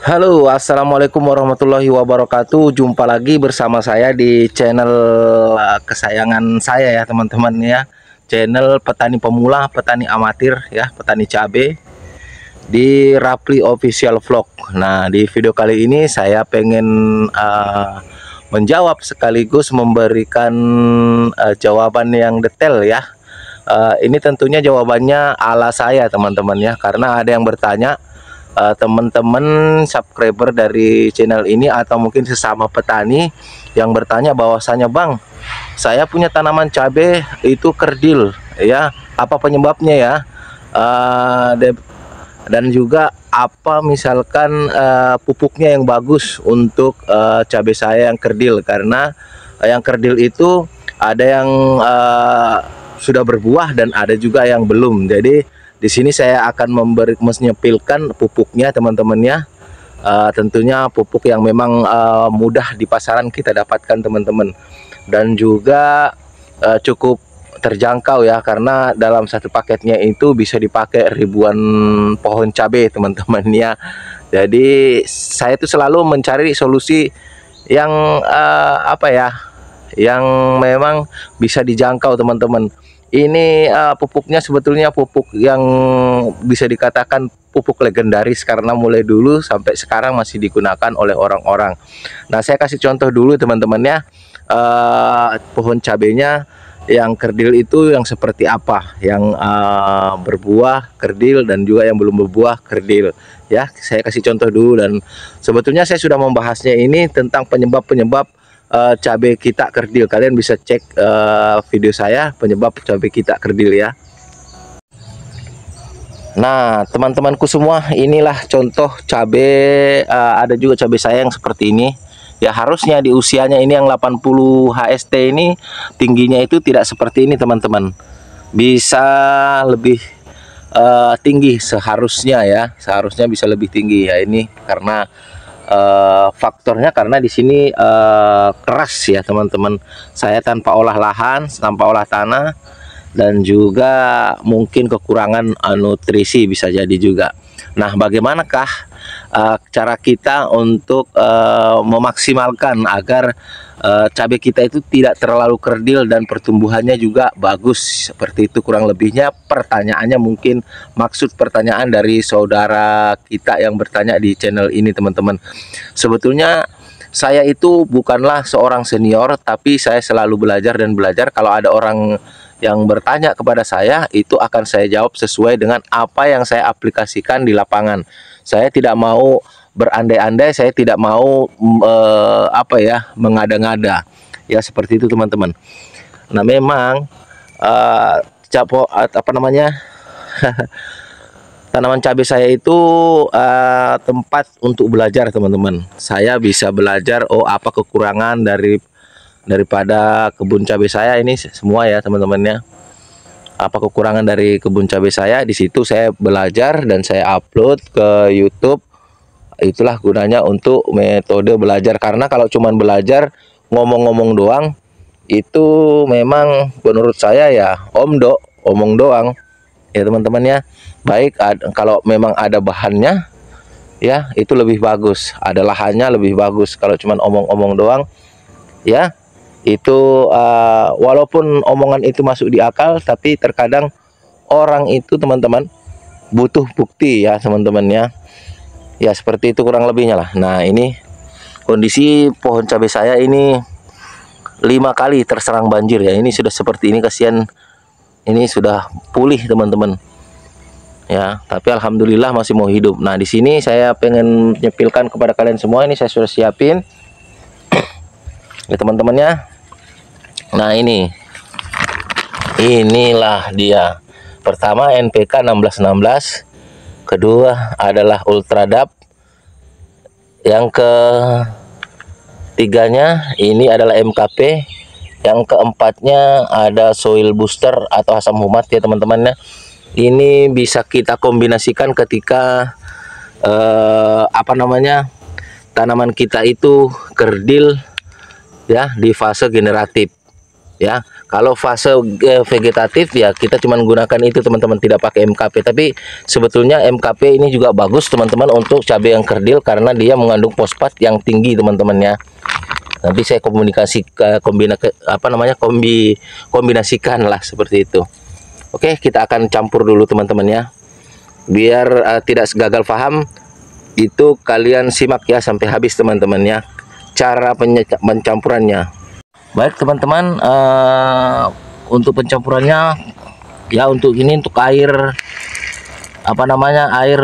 Halo, assalamualaikum warahmatullahi wabarakatuh. Jumpa lagi bersama saya di channel kesayangan saya ya teman-teman ya. Channel petani pemula, petani amatir ya, petani cabai di Rapli Official Vlog. Nah, di video kali ini saya pengen menjawab sekaligus memberikan jawaban yang detail ya. Ini tentunya jawabannya ala saya teman-teman ya, karena ada yang bertanya, teman-teman subscriber dari channel ini atau mungkin sesama petani yang bertanya bahwasanya, Bang, saya punya tanaman cabai itu kerdil ya, apa penyebabnya ya, dan juga apa misalkan pupuknya yang bagus untuk cabai saya yang kerdil, karena yang kerdil itu ada yang sudah berbuah dan ada juga yang belum. Jadi di sini saya akan menyepilkan pupuknya teman-teman ya. Tentunya pupuk yang memang mudah di pasaran kita dapatkan teman-teman, dan juga cukup terjangkau ya, karena dalam satu paketnya itu bisa dipakai ribuan pohon cabai teman-teman ya. Jadi saya itu selalu mencari solusi yang apa ya, yang memang bisa dijangkau teman-teman. Ini pupuknya sebetulnya pupuk yang bisa dikatakan pupuk legendaris, karena mulai dulu sampai sekarang masih digunakan oleh orang-orang. Nah, saya kasih contoh dulu teman-teman ya, pohon cabenya yang kerdil itu yang seperti apa, yang berbuah kerdil dan juga yang belum berbuah kerdil ya. Saya kasih contoh dulu, dan sebetulnya saya sudah membahasnya ini tentang penyebab-penyebab cabai kita kerdil. Kalian bisa cek video saya penyebab cabai kita kerdil ya. Nah, teman-temanku semua, inilah contoh cabai. Ada juga cabai saya yang seperti ini ya. Harusnya di usianya ini yang 80 HST ini tingginya itu tidak seperti ini teman-teman, bisa lebih tinggi seharusnya ya, seharusnya bisa lebih tinggi ya. Ini karena faktornya karena di sini keras ya teman-teman. Saya tanpa olah lahan, tanpa olah tanah, dan juga mungkin kekurangan nutrisi bisa jadi juga. Nah, bagaimanakah cara kita untuk memaksimalkan agar cabai kita itu tidak terlalu kerdil dan pertumbuhannya juga bagus, seperti itu kurang lebihnya pertanyaannya. Mungkin maksud pertanyaan dari saudara kita yang bertanya di channel ini teman-teman. Sebetulnya saya itu bukanlah seorang senior, tapi saya selalu belajar dan belajar. Kalau ada orang yang bertanya kepada saya, itu akan saya jawab sesuai dengan apa yang saya aplikasikan di lapangan. Saya tidak mau berandai-andai, saya tidak mau apa ya, mengada-ngada ya, seperti itu teman-teman. Nah, memang apa namanya tanaman cabai saya itu tempat untuk belajar teman-teman. Saya bisa belajar, oh, apa kekurangan daripada kebun cabai saya ini semua ya teman-temannya. Apa kekurangan dari kebun cabai saya, di situ saya belajar dan saya upload ke YouTube. Itulah gunanya untuk metode belajar, karena kalau cuman belajar ngomong-ngomong doang, itu memang menurut saya ya omong doang ya teman-teman ya. Baik, kalau memang ada bahannya ya, itu lebih bagus, ada lahannya lebih bagus. Kalau cuman omong-omong doang ya, itu walaupun omongan itu masuk di akal, tapi terkadang orang itu teman-teman butuh bukti ya teman-teman ya, seperti itu kurang lebihnya lah. Nah, ini kondisi pohon cabai saya ini 5 kali terserang banjir ya. Ini sudah seperti ini, kasihan, ini sudah pulih teman-teman ya, tapi alhamdulillah masih mau hidup. Nah, di sini saya pengen menyepilkan kepada kalian semua, ini saya sudah siapin ya teman-temannya. Nah, inilah dia. Pertama NPK 1616, kedua adalah Ultradap, yang ketiganya ini adalah MKP, yang keempatnya ada Soil Booster atau asam humat ya teman-temannya. Ini bisa kita kombinasikan ketika apa namanya, tanaman kita itu kerdil ya, di fase generatif ya. Kalau fase vegetatif ya kita cuma gunakan itu teman-teman, tidak pakai MKP. Tapi sebetulnya MKP ini juga bagus teman-teman untuk cabai yang kerdil karena dia mengandung fosfat yang tinggi teman-teman ya. Nanti saya kombinasikan lah seperti itu. Oke, kita akan campur dulu teman-teman ya. Biar tidak gagal paham, itu kalian simak ya sampai habis teman-teman ya, cara pencampurannya. Baik teman-teman, untuk pencampurannya ya, untuk ini untuk air air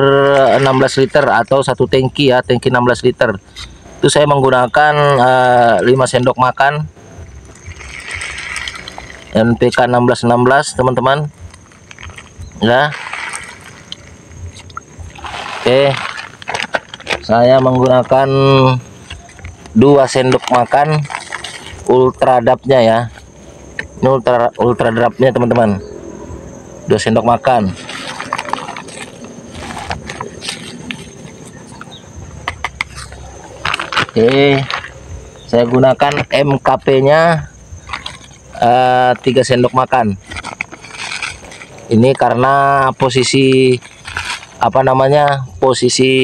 16 liter atau satu tangki ya, tangki 16 liter. Itu saya menggunakan 5 sendok makan NPK 1616 teman-teman ya. Oke, saya menggunakan 2 sendok makan ultradapnya ya. Ini ultradapnya teman-teman, 2 sendok makan. Oke, saya gunakan MKP-nya 3 sendok makan. Ini karena posisi posisi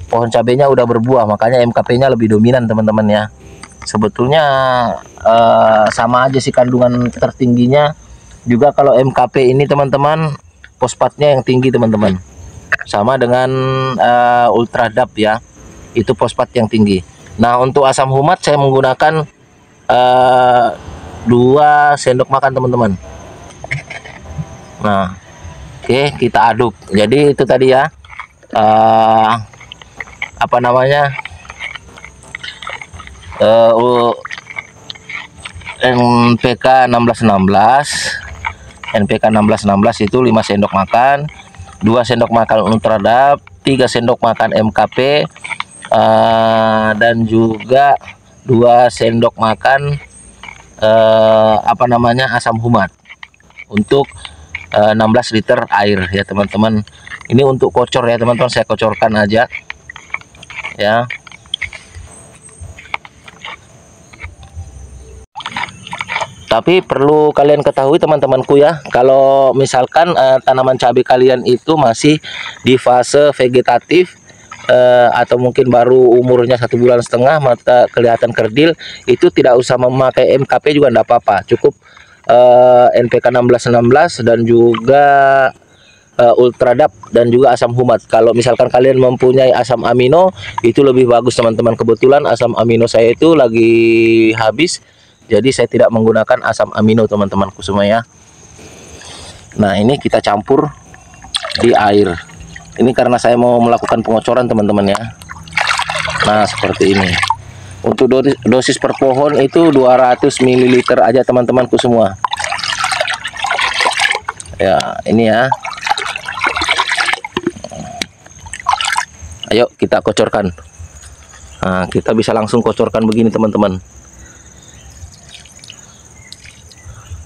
pohon cabenya udah berbuah, makanya MKP-nya lebih dominan teman-teman ya. Sebetulnya sama aja sih kandungan tertingginya juga kalau MKP ini teman-teman, fosfatnya yang tinggi teman-teman. Sama dengan ultradap ya, itu fosfat yang tinggi. Nah, untuk asam humat saya menggunakan 2 sendok makan teman-teman. Nah, oke, kita aduk. Jadi itu tadi ya, NPK 1616 itu 5 sendok makan, 2 sendok makan ultradap, 3 sendok makan MKP, dan juga 2 sendok makan asam humat untuk 16 liter air ya teman-teman. Ini untuk kocor ya teman-teman, saya kocorkan aja ya. Tapi perlu kalian ketahui teman-temanku ya, kalau misalkan tanaman cabai kalian itu masih di fase vegetatif atau mungkin baru umurnya 1,5 bulan, mata kelihatan kerdil, itu tidak usah memakai MKP juga enggak apa-apa. Cukup NPK 1616 dan juga ultradap dan juga asam humat. Kalau misalkan kalian mempunyai asam amino, itu lebih bagus teman-teman. Kebetulan asam amino saya itu lagi habis, jadi saya tidak menggunakan asam amino teman-temanku semua ya. Nah, ini kita campur di air. Ini karena saya mau melakukan pengocoran teman-teman ya. Nah, seperti ini. Untuk dosis per pohon itu 200 ml aja teman-temanku semua. Ya, ini ya. Ayo kita kocorkan. Nah, kita bisa langsung kocorkan begini teman-teman.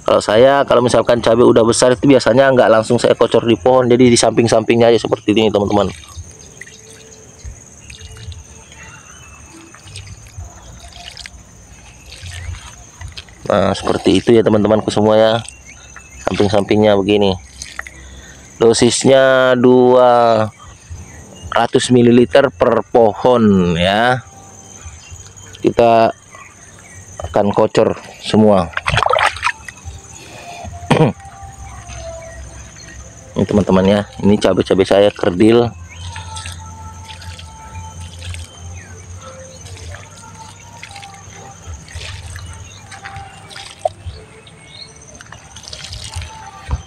Kalau misalkan cabai udah besar itu biasanya nggak langsung saya kocor di pohon, jadi di samping-sampingnya aja seperti ini teman-teman. Nah, seperti itu ya teman-temanku semua ya, samping-sampingnya begini. Dosisnya 200 ml per pohon ya. Kita akan kocor semua. Ini teman-teman ya, ini cabai-cabai saya kerdil.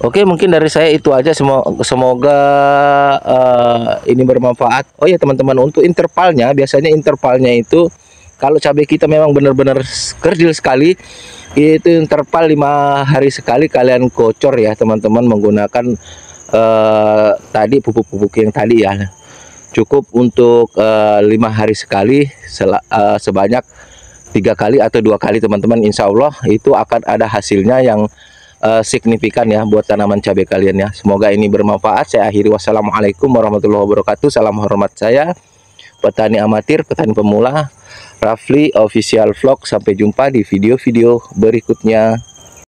Oke, mungkin dari saya itu aja. Semoga ini bermanfaat. Oh ya teman-teman, untuk intervalnya, biasanya intervalnya itu kalau cabai kita memang benar-benar kerdil sekali, itu interval 5 hari sekali kalian kocor ya teman-teman, menggunakan tadi pupuk-pupuk yang tadi ya. Cukup untuk 5 hari sekali, sebanyak 3 kali atau 2 kali teman-teman. Insya Allah itu akan ada hasilnya yang signifikan ya buat tanaman cabai kalian ya. Semoga ini bermanfaat. Saya akhiri, wassalamualaikum warahmatullahi wabarakatuh. Salam hormat saya. petani amatir, petani pemula, Rafli Official Vlog. Sampai jumpa di video-video berikutnya.